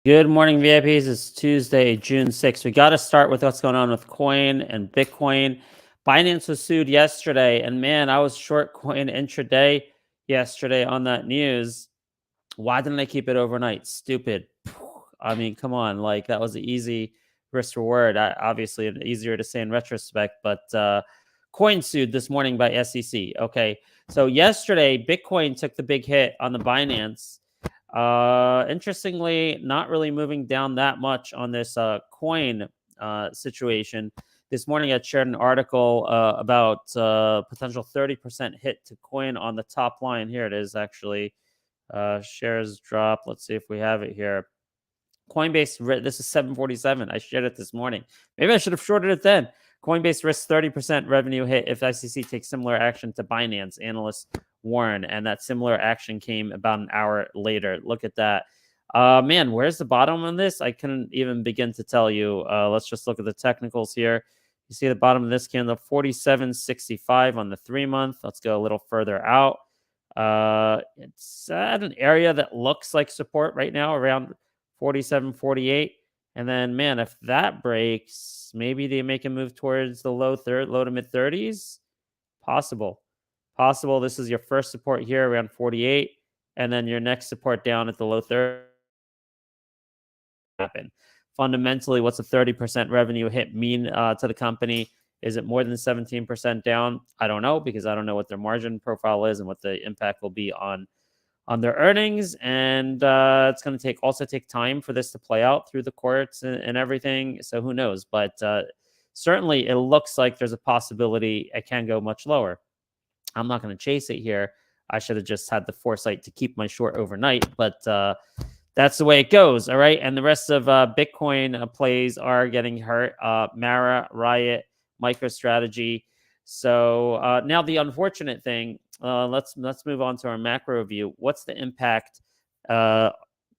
Good morning, VIPs. It's Tuesday, June 6th. We got to start with what's going on with coin and Bitcoin. Binance was sued yesterday, and man, I was short coin intraday yesterday on that news. Why didn't they keep it overnight? Stupid. I mean, come on. Like, that was an easy risk reward. Obviously, easier to say in retrospect, but coin sued this morning by SEC. Okay. So yesterday, Bitcoin took the big hit on the Binance. Interestingly, not really moving down that much on this coin situation. This morning, I shared an article about potential 30% hit to coin on the top line. Here it is, actually. Shares drop. Let's see if we have it here. Coinbase, this is 747. I shared it this morning. Maybe I should have shorted it then. Coinbase risks 30% revenue hit if SEC takes similar action to Binance, analysts warn. And that similar action came about an hour later. Look at that. Man, where's the bottom on this? I couldn't even begin to tell you. Let's just look at the technicals here. You see the bottom of this candle, 47.65 on the 3-month. Let's go a little further out. It's at an area that looks like support right now, around 47.48. And then, man, if that breaks, maybe they make a move towards the low to mid 30s. Possible. This is your first support here around 48, and then your next support down at the low 30. Happen. Fundamentally, what's a 30% revenue hit mean to the company? Is it more than 17% down? I don't know, because I don't know what their margin profile is and what the impact will be on their earnings. And it's going to also take time for this to play out through the courts and everything. So who knows? But certainly it looks like there's a possibility it can go much lower. I'm not going to chase it here. I should have just had the foresight to keep my short overnight, but that's the way it goes. All right. And the rest of Bitcoin plays are getting hurt. Mara, Riot, MicroStrategy. So now the unfortunate thing, let's move on to our macro view. What's the impact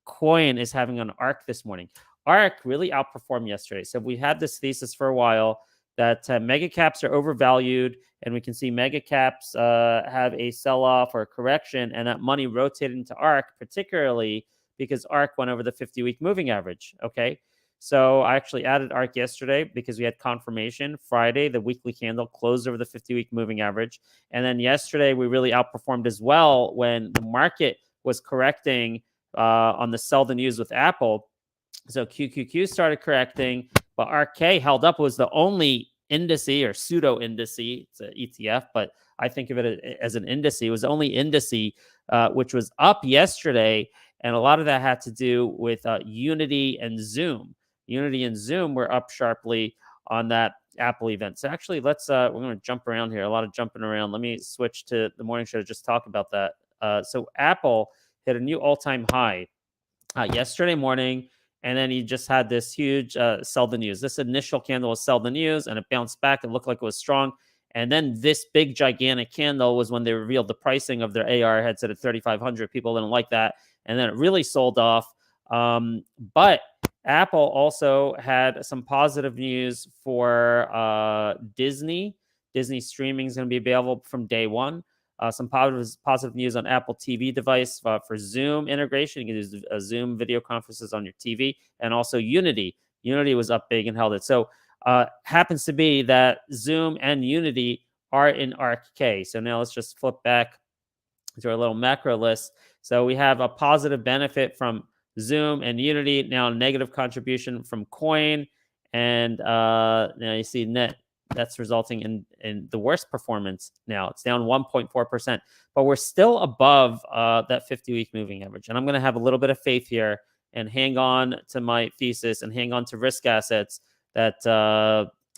coin is having on ARK this morning? ARK really outperformed yesterday. So we had this thesis for a while that mega caps are overvalued, and we can see mega caps have a sell-off or a correction, and that money rotated into ARK, particularly because ARK went over the 50-week moving average. Okay. So I actually added ARK yesterday because we had confirmation. Friday, the weekly candle closed over the 50-week moving average. And then yesterday, we really outperformed as well when the market was correcting on the sell the news with Apple. So QQQ started correcting, but ARKK held up, was the only indice or pseudo indice. It's an ETF, but I think of it as an indice. It was the only indice which was up yesterday. And a lot of that had to do with Unity and Zoom. Unity and Zoom were up sharply on that Apple event. So actually, we're going to jump around here. A lot of jumping around. Let me switch to the morning show to just talk about that. So Apple hit a new all-time high yesterday morning, and then he just had this huge sell the news. This initial candle was sell the news, and it bounced back. It looked like it was strong. And then this big, gigantic candle was when they revealed the pricing of their AR headset at 3,500. People didn't like that. And then it really sold off. But Apple also had some positive news for Disney. Disney streaming is going to be available from day one. Some positive news on Apple TV device for Zoom integration. You can use Zoom video conferences on your TV. And also Unity. Unity was up big and held it. So happens to be that Zoom and Unity are in ARKK. So now let's just flip back to our little macro list. So we have a positive benefit from Zoom and Unity, now a negative contribution from Coin, and now you see net. That's resulting in the worst performance now. It's down 1.4%, but we're still above that 50-week moving average. And I'm going to have a little bit of faith here and hang on to my thesis and hang on to risk assets that,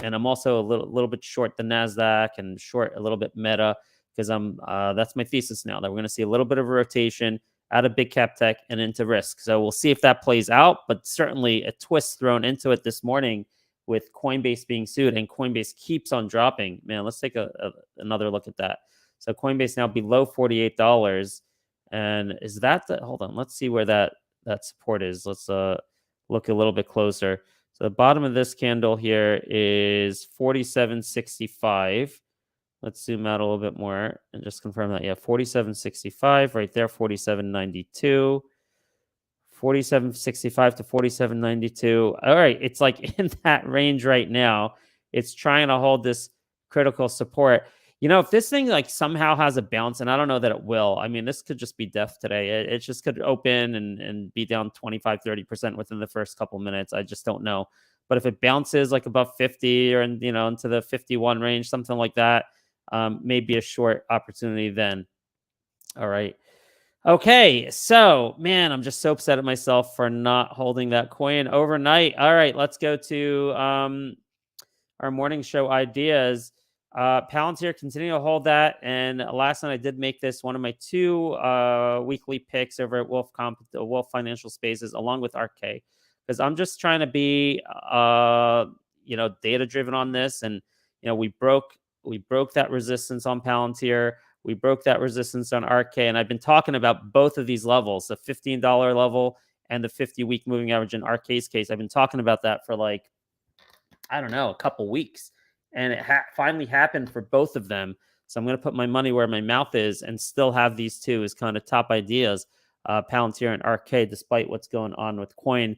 and I'm also a little bit short the NASDAQ and short a little bit Meta, because that's my thesis now, that we're going to see a little bit of a rotation out of big cap tech and into risk. So we'll see if that plays out, but certainly a twist thrown into it this morning with Coinbase being sued, and Coinbase keeps on dropping. Man, let's take another look at that. So Coinbase now below $48. And is that hold on, let's see where that support is. Let's look a little bit closer. So the bottom of this candle here is 47.65. Let's zoom out a little bit more and just confirm that. Yeah, 47.65 right there, 47.92, 47.65 to 47.92. All right, it's like in that range right now. It's trying to hold this critical support. If this thing like somehow has a bounce, and I don't know that it will. I mean, this could just be death today. It just could open and be down 25-30% within the first couple minutes. I just don't know. But if it bounces like above 50 or into the 51 range, something like that, maybe a short opportunity then. All right. Okay, so man, I'm just so upset at myself for not holding that coin overnight. All right, let's go to our morning show ideas. Palantir continue to hold that, and last night I did make this one of my two weekly picks over at Wolf Financial Spaces, along with ARKK, because I'm just trying to be data driven on this, and we broke that resistance on Palantir. We broke that resistance on ARKK, and I've been talking about both of these levels, the $15 level and the 50-week moving average in ARKK's case. I've been talking about that for like, I don't know, a couple weeks, and it finally happened for both of them. So I'm going to put my money where my mouth is and still have these two as kind of top ideas, Palantir and ARKK, despite what's going on with coin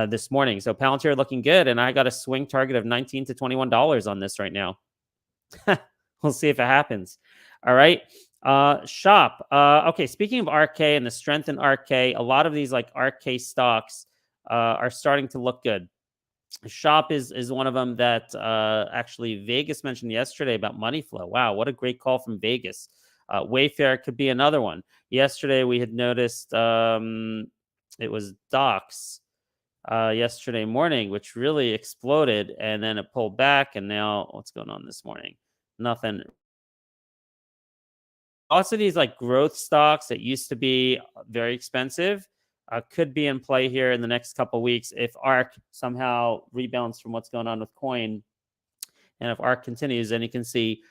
this morning. So Palantir looking good, and I got a swing target of $19 to $21 on this right now. We'll see if it happens. All right. Shop. Okay. Speaking of ARKK and the strength in ARKK, a lot of these like ARKK stocks are starting to look good. Shop is one of them that actually Vegas mentioned yesterday about money flow. Wow, what a great call from Vegas. Wayfair could be another one. Yesterday we had noticed it was Docs yesterday morning, which really exploded, and then it pulled back, and now what's going on this morning? Nothing. Also, these like growth stocks that used to be very expensive could be in play here in the next couple weeks if ARK somehow rebounds from what's going on with coin. And if ARK continues, then you can see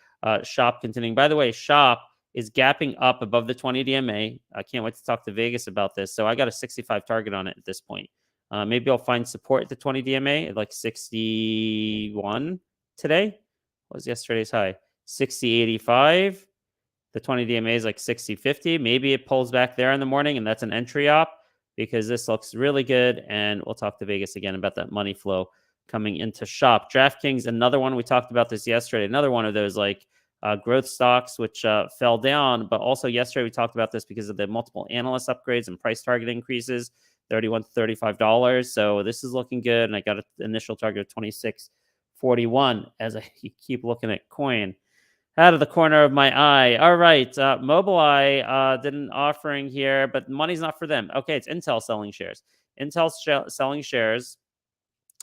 Shop continuing. By the way, Shop is gapping up above the 20 DMA. I can't wait to talk to Vegas about this. So I got a 65 target on it at this point. Maybe I'll find support at the 20 DMA at like 61 today. What was yesterday's high? 60.85. The 20 DMA is like 60.50. Maybe it pulls back there in the morning, and that's an entry op because this looks really good. And we'll talk to Vegas again about that money flow coming into Shop. DraftKings, another one. We talked about this yesterday. Another one of those like growth stocks, which fell down. But also yesterday we talked about this because of the multiple analyst upgrades and price target increases, $31 to $35. So this is looking good. And I got an initial target of 26.41 as I keep looking at coin out of the corner of my eye. All right. MobileEye did an offering here, but money's not for them. Okay, it's Intel selling shares. Intel's selling shares,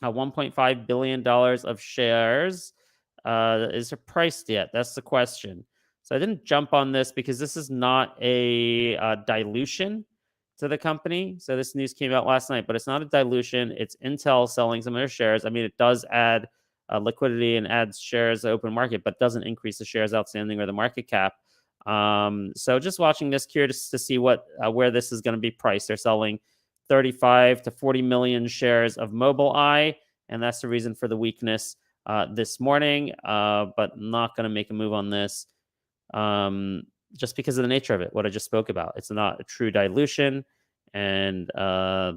$1.5 billion of shares. Is it priced yet? That's the question. So I didn't jump on this because this is not a dilution to the company. So this news came out last night, but it's not a dilution. It's Intel selling some of their shares. I mean, it does add liquidity and adds shares to the open market, but doesn't increase the shares outstanding or the market cap. So just watching this, curious to see where this is going to be priced. They're selling 35 to 40 million shares of MobileEye, and that's the reason for the weakness this morning, but not going to make a move on this just because of the nature of it, what I just spoke about. It's not a true dilution, and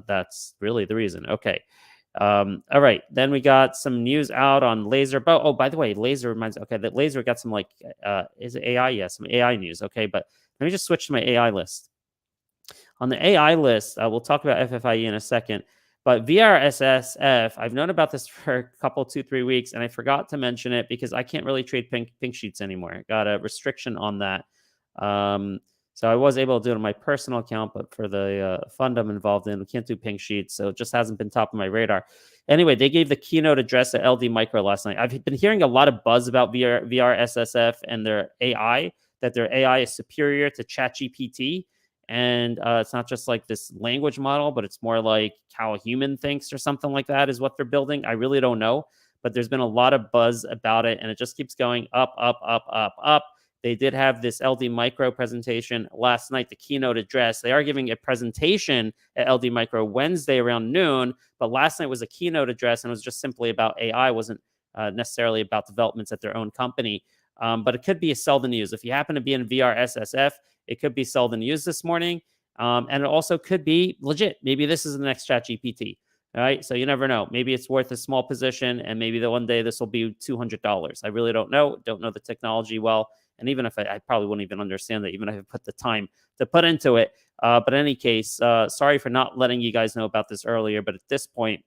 that's really the reason. Okay. All right. Then we got some news out on LAZR. Oh, by the way, LAZR reminds me, okay, that LAZR got some like, is it AI? Yes, some AI news. Okay, but let me just switch to my AI list. On the AI list, we'll talk about FFIE in a second, but VRSSF, I've known about this for a couple, 2-3 weeks, and I forgot to mention it because I can't really trade pink sheets anymore. I got a restriction on that. So I was able to do it on my personal account, but for the fund I'm involved in, we can't do pink sheets, so it just hasn't been top of my radar. Anyway, they gave the keynote address at LD Micro last night. I've been hearing a lot of buzz about VRSSF and their AI, that their AI is superior to ChatGPT. And it's not just like this language model, but it's more like how a human thinks or something like that is what they're building. I really don't know, but there's been a lot of buzz about it, and it just keeps going up, up, up, up, up. They did have this LD Micro presentation last night, the keynote address. They are giving a presentation at LD Micro Wednesday around noon, but last night was a keynote address, and it was just simply about AI. It wasn't necessarily about developments at their own company. But it could be a sell the news. If you happen to be in VRSSF, it could be sell the news this morning. And it also could be legit. Maybe this is the next ChatGPT. All right. So you never know. Maybe it's worth a small position, and maybe the one day this will be $200. I really don't know. Don't know the technology well. And even if I probably wouldn't even understand that, even if I put the time to put into it. But in any case, sorry for not letting you guys know about this earlier. But at this point,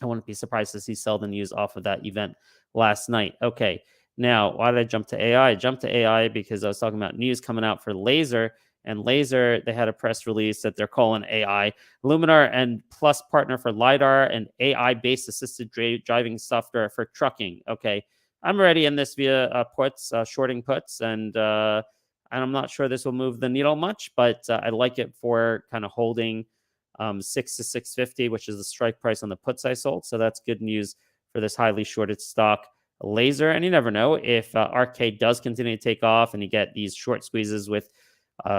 I wouldn't be surprised to see sell the news off of that event last night. Okay. Now, why did I jump to AI? I jumped to AI because I was talking about news coming out for LAZR. And LAZR, they had a press release that they're calling AI Luminar and Plus partner for LiDAR and AI-based assisted driving software for trucking. Okay, I'm already in this via puts, shorting puts, and I'm not sure this will move the needle much, but I like it for kind of holding 6 to 650, which is the strike price on the puts I sold. So that's good news for this highly shorted stock. LAZR, and you never know if ARKK does continue to take off and you get these short squeezes with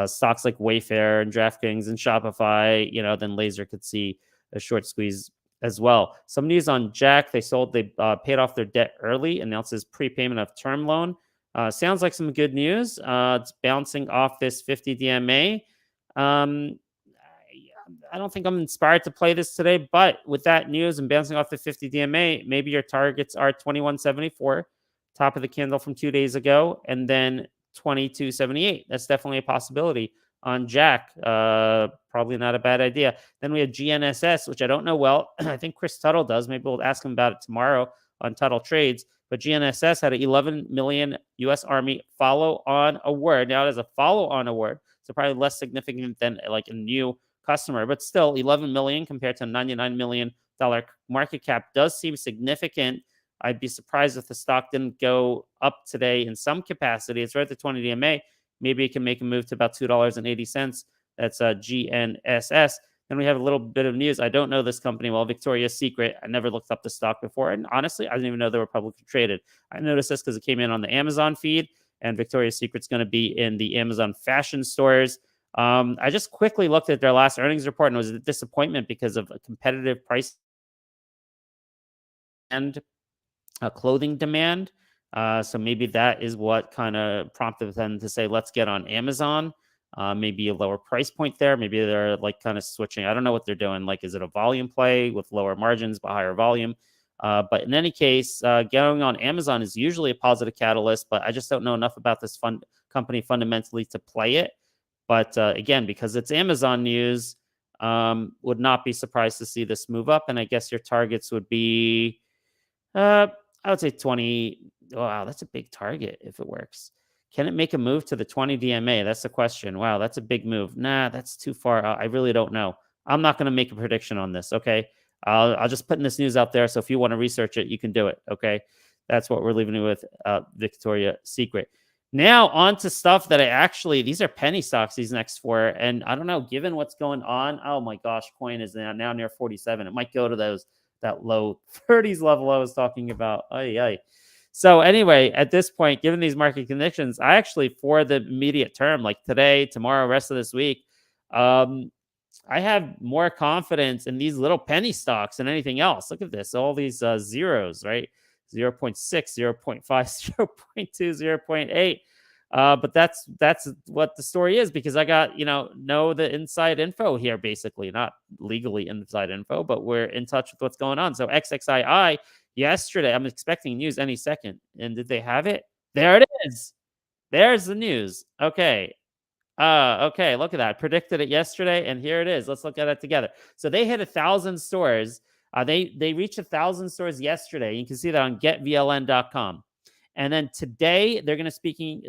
stocks like Wayfair and DraftKings and Shopify, then LAZR could see a short squeeze as well. Some news on JAKK. They paid off their debt early, announces prepayment of term loan. Sounds like some good news. It's bouncing off this 50 DMA. I don't think I'm inspired to play this today, but with that news and bouncing off the 50 DMA, maybe your targets are 2174, top of the candle from 2 days ago, and then 2278. That's definitely a possibility on JAKK. Probably not a bad idea. Then we have GNSS, which I don't know well. I think Chris Tuttle does. Maybe we'll ask him about it tomorrow on Tuttle Trades. But GNSS had an 11 million U.S. Army follow-on award. Now it is a follow-on award, so probably less significant than like a new customer, but still 11 million compared to a $99 million market cap does seem significant. I'd be surprised if the stock didn't go up today in some capacity. It's right at the 20 DMA. Maybe it can make a move to about $2.80. That's GNSS. Then we have a little bit of news. I don't know this company well, Victoria's Secret. I never looked up the stock before. And honestly, I didn't even know they were publicly traded. I noticed this because it came in on the Amazon feed, and Victoria's Secret's going to be in the Amazon fashion stores. I just quickly looked at their last earnings report, and it was a disappointment because of a competitive price and clothing demand. So maybe that is what kind of prompted them to say, let's get on Amazon. Maybe a lower price point there. Maybe they're like kind of switching. I don't know what they're doing. Like, is it a volume play with lower margins but higher volume? But in any case, going on Amazon is usually a positive catalyst, but I just don't know enough about this company fundamentally to play it. But again, because it's Amazon news, would not be surprised to see this move up. And I guess your targets would be, I would say 20. Wow, that's a big target if it works. Can it make a move to the 20 DMA? That's the question. Wow, that's a big move. Nah, that's too far. I really don't know. I'm not going to make a prediction on this, okay? I'll just put in this news out there. So if you want to research it, you can do it, okay? That's what we're leaving you with, Victoria's Secret. Now on to stuff that these are penny stocks, these next four. And I don't know, given what's going on, oh my gosh, coin is now near 47. It might go to that low 30s level I was talking about. So anyway, at this point, given these market conditions, I actually, for the immediate term, like today, tomorrow, rest of this week, I have more confidence in these little penny stocks than anything else. Look at this, all these zeros, right? 0.6, 0.5, 0.2, 0.8. But that's what the story is, because I got, know the inside info here, basically, not legally inside info, but we're in touch with what's going on. So XXII yesterday, I'm expecting news any second. And did they have it? There it is. There's the news. Okay. Okay, look at that. Predicted it yesterday, and here it is. Let's look at it together. So they hit 1,000 stores. They reached 1,000 stores yesterday. You can see that on getvln.com. And then today they're speaking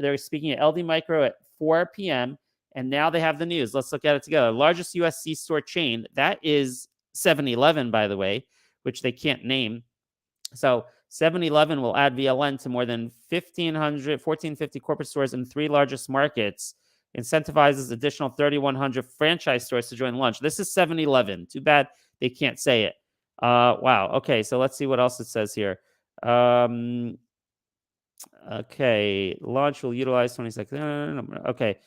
at LD Micro at 4 p.m. And now they have the news. Let's look at it together. Largest US C-store chain, that is 7-Eleven, by the way, which they can't name. So 7-Eleven will add VLN to more than 1,450 corporate stores in 3 largest markets. Incentivizes additional 3,100 franchise stores to join launch. This is 7-Eleven. Too bad they can't say it. Wow. Okay, so let's see what else it says here. Okay, launch will utilize 26. Okay.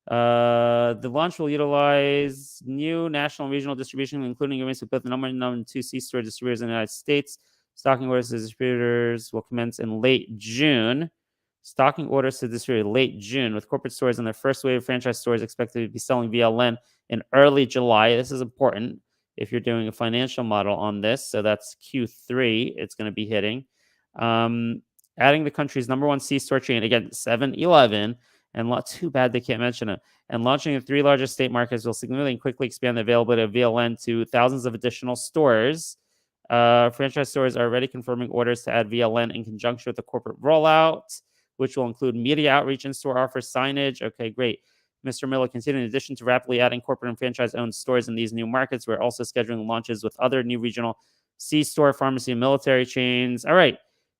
The launch will utilize new national and regional distribution, including agreements with both the number 2 C-store distributors in the United States. Stocking orders to distributors will commence in late June. Stocking orders to distribute late June, with corporate stores and their first wave of franchise stores expected to be selling VLN in early July. This is important if you're doing a financial model on this. So that's Q3. It's going to be hitting. Adding the country's #1 C-store chain, again, 7-Eleven, and too bad they can't mention it. And launching the 3 largest state markets will significantly and quickly expand the availability of VLN to thousands of additional stores. Franchise stores are already confirming orders to add VLN in conjunction with the corporate rollout, which will include media outreach and store offers, signage. Okay, great. Mr. Miller continued, in addition to rapidly adding corporate and franchise-owned stores in these new markets, we're also scheduling launches with other new regional C-store, pharmacy, and military chains. All right.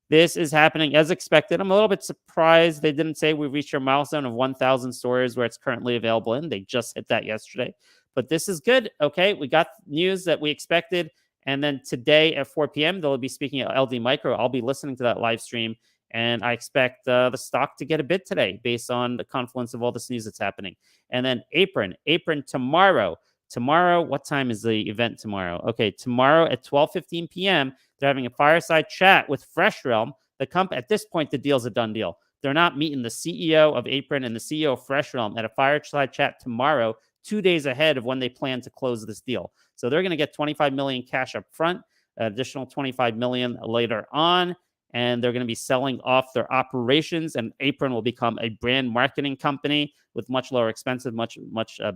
This is happening as expected. I'm a little bit surprised they didn't say we reached our milestone of 1,000 stores where it's currently available in. They just hit that yesterday. But this is good. Okay, we got news that we expected. And then today at 4 p.m., they'll be speaking at LD Micro. I'll be listening to that live stream. And I expect the stock to get a bid today based on the confluence of all this news that's happening. And then APRN tomorrow. Tomorrow, what time is the event tomorrow? Okay, tomorrow at 12:15 p.m., they're having a fireside chat with Fresh Realm. At this point, the deal's a done deal. They're not meeting the CEO of APRN and the CEO of Fresh Realm at a fireside chat tomorrow, 2 days ahead of when they plan to close this deal. So they're going to get $25 million cash up front, additional $25 million later on, and they're going to be selling off their operations, and APRN will become a brand marketing company with much lower expenses, much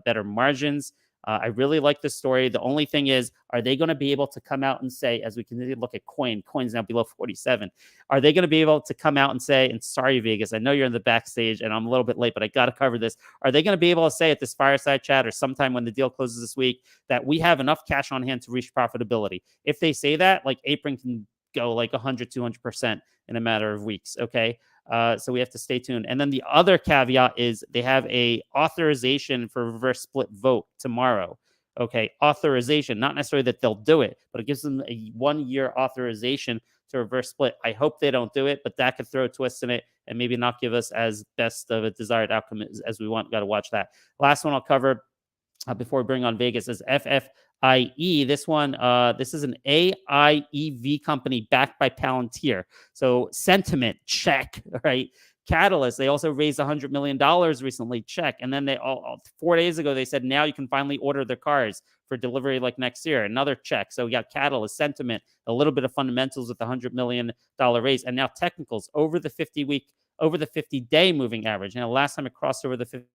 better margins. I really like this story. The only thing is, are they going to be able to come out and say, as we continue to look at Coin's now below 47, are they going to be able to come out and say, and sorry, Vegas, I know you're in the backstage and I'm a little bit late, but I got to cover this. Are they going to be able to say at this fireside chat or sometime when the deal closes this week that we have enough cash on hand to reach profitability? If they say that, like APRN can go like 100, 200% in a matter of weeks. Okay. So we have to stay tuned. And then the other caveat is they have a authorization for reverse split vote tomorrow. Okay. Authorization, not necessarily that they'll do it, but it gives them a 1-year authorization to reverse split. I hope they don't do it, but that could throw a twist in it and maybe not give us as best of a desired outcome as we want. Got to watch that. Last one I'll cover before we bring on Vegas is FFIE. This one, this is an AIEV company backed by Palantir. So sentiment, check, right? Catalyst, they also raised $100 million recently, check. And then 4 days ago, they said now you can finally order their cars for delivery like next year. Another check. So we got Catalyst, sentiment, a little bit of fundamentals with the $100 million raise. And now technicals over the 50-day moving average. Now, last time it crossed over the 50,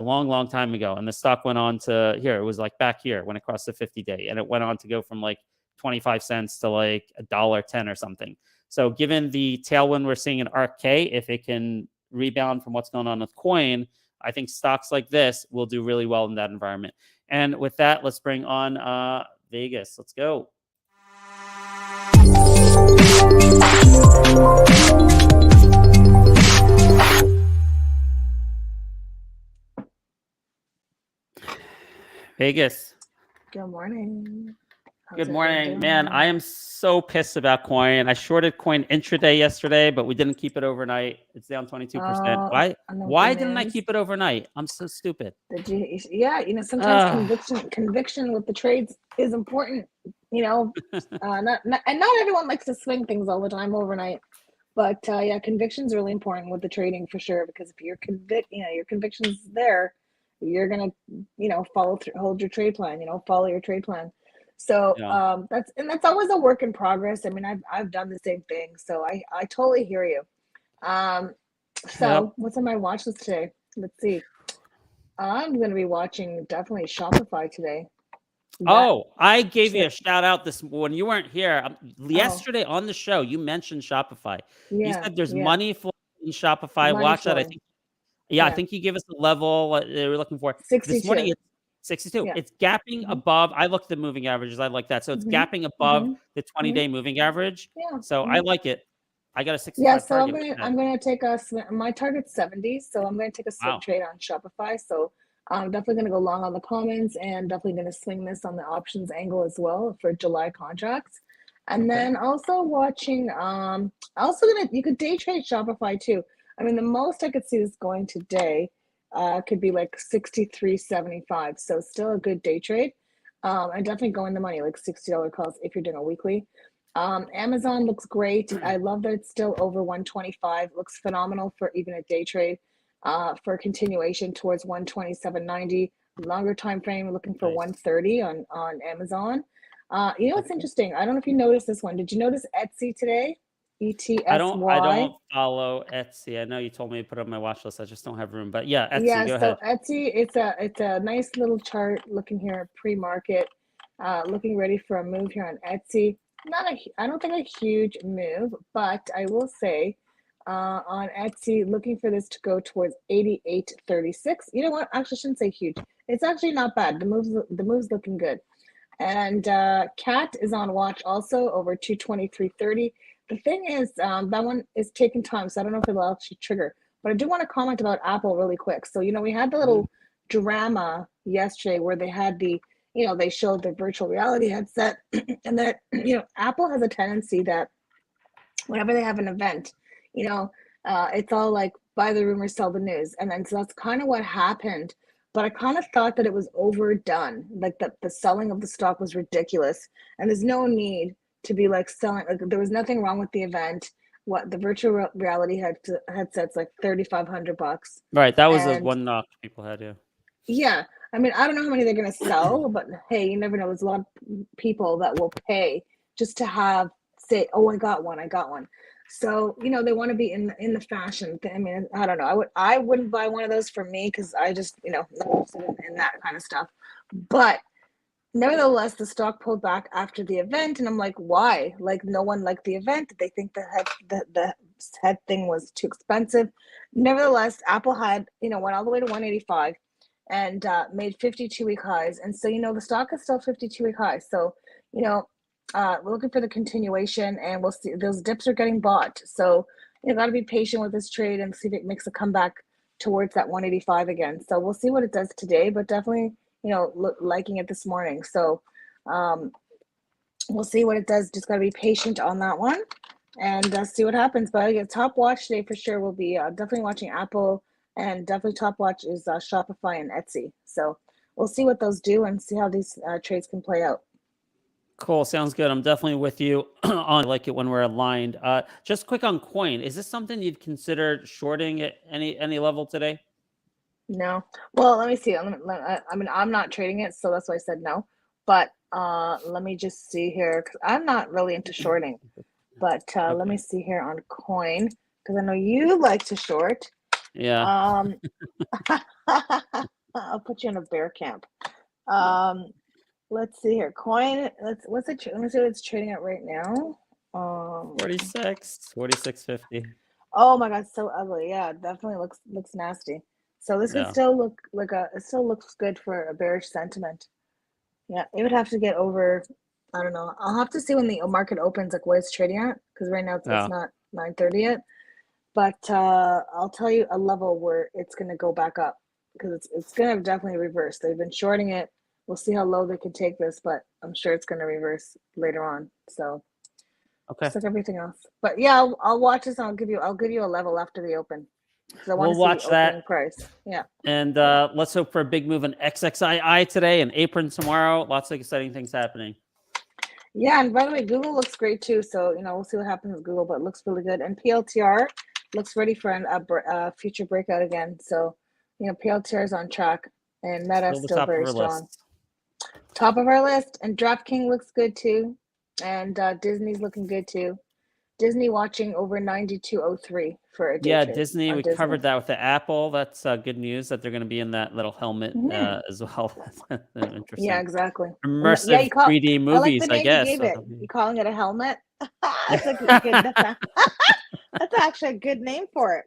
a long time ago, and the stock went on to here. It was like back here when it crossed the 50-day, and it went on to go from like 25 cents to like $1.10 or something. So given the tailwind we're seeing in ARKK, if it can rebound from what's going on with Coin, I think stocks like this will do really well in that environment. And with that, let's bring on Vegas. Let's go. Vegas. Good morning. Good morning, man. I am so pissed about Coin. I shorted Coin intraday yesterday, but we didn't keep it overnight. It's down 22%. Why didn't I keep it overnight? I'm so stupid. Yeah, sometimes conviction with the trades is important. Not everyone likes to swing things all the time overnight, but yeah, conviction is really important with the trading for sure. Because if your conviction's there, you're gonna follow through, hold your trade plan. Follow your trade plan. So yeah. That's always a work in progress. I mean, I've done the same thing, so I totally hear you. What's on my watch list today? Let's see. I'm going to be watching definitely Shopify today. I gave you a shout out when you weren't here yesterday on the show. You mentioned Shopify. Yeah, you said there's money flowing in Shopify. Watch that. I think. Yeah, I think you gave us the level they were looking for. 62. This morning, it's 62. Yeah. It's gapping above. I looked at the moving averages. I like that. So it's gapping above the 20-day moving average. Yeah. So I like it. I got a 65 Yeah, so target. I'm gonna take my target's 70. So I'm gonna take a swing trade on Shopify. So I'm definitely gonna go long on the commons and definitely gonna swing this on the options angle as well for July contracts. And then also watching. You could day trade Shopify too. I mean, the most I could see this going today could be like 63.75. So still a good day trade. I definitely go in the money, like $60 calls if you're doing a weekly. Amazon looks great. I love that it's still over 125. Looks phenomenal for even a day trade. For continuation towards 127.90. Longer time frame, looking for Nice. 130 on Amazon. You know what's Okay. interesting? I don't know if you noticed this one. Did you notice Etsy today? ETSY. I don't follow Etsy. I know you told me to put it on my watch list. I just don't have room. But yeah, Etsy, Yeah, go so ahead. Etsy, it's a nice little chart looking here pre-market, looking ready for a move here on Etsy. I don't think a huge move, but I will say on Etsy, looking for this to go towards 88.36. You know what? Actually, I shouldn't say huge. It's actually not bad. The move's looking good. And Cat is on watch also over 223.30. The thing is, that one is taking time, so I don't know if it'll actually trigger. But I do want to comment about Apple really quick. So, we had the little drama yesterday where they had they showed the virtual reality headset, and that, Apple has a tendency that whenever they have an event, it's all like buy the rumors, sell the news. And then so that's kind of what happened. But I kind of thought that it was overdone, like that the selling of the stock was ridiculous. And there's no need to be like selling, like there was nothing wrong with the event. What the virtual reality headsets like $3,500. Right. That was the And one knock people had, yeah. yeah, I mean, I don't know how many they're going to sell, but hey, you never know. There's a lot of people that will pay just to say, oh, I got one. So, they want to be in the fashion. I mean, I don't know. I wouldn't buy one of those for me because I just, not interested in that kind of stuff. But nevertheless, the stock pulled back after the event, and I'm like, why? Like, no one liked the event. They think the head thing was too expensive. Nevertheless, Apple had, went all the way to 185 and made 52-week highs. And so, the stock is still 52-week highs. So, we're looking for the continuation, and we'll see. Those dips are getting bought. So, got to be patient with this trade and see if it makes a comeback towards that 185 again. So we'll see what it does today, but definitely, liking it this morning. So we'll see what it does. Just got to be patient on that one and see what happens. But top watch today for sure will be definitely watching Apple, and definitely top watch is Shopify and Etsy. So we'll see what those do and see how these trades can play out. Cool. Sounds good. I'm definitely with you on like it when we're aligned. Just quick on coin. Is this something you'd consider shorting at any level today? No. Well, let me see. I mean, I'm not trading it, so that's why I said no. But let me just see here, because I'm not really into shorting. But Okay. let me see here on coin, because I know you like to short. Yeah. I'll put you in a bear camp. Let's see here. Coin. Let me see what it's trading at right now. 46.50. Oh my God, so ugly. Yeah, it definitely looks nasty. So this would still look like it still looks good for a bearish sentiment. Yeah, it would have to get over, I don't know. I'll have to see when the market opens, like what it's trading at, because right now it's not 9:30 yet. But I'll tell you a level where it's going to go back up, because it's going to definitely reverse. They've been shorting it. We'll see how low they can take this, but I'm sure it's going to reverse later on. So just like everything else. But yeah, I'll watch this, and I'll give you a level after the open. We'll watch that price. Yeah. And let's hope for a big move in XXII today and APRN tomorrow. Lots of exciting things happening. Yeah, and by the way, Google looks great too. So we'll see what happens with Google, but it looks really good. And PLTR looks ready for a future breakout again. So PLTR is on track, and Meta still very strong. Top of our list, and DraftKings looks good too, and Disney's looking good too. Disney watching over 92.03 for a day trade. Disney. We covered that with the Apple. That's good news that they're going to be in that little helmet as well. Interesting. Yeah, exactly. Immersive 3D movies, I guess. You calling it a helmet? That's a good. That's actually a good name for it.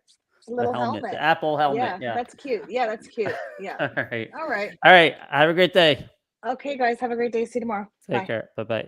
A little helmet. The Apple helmet. Yeah, that's cute. Yeah, that's cute. Yeah. All right. Have a great day. Okay, guys. Have a great day. See you tomorrow. Take care. Bye-bye.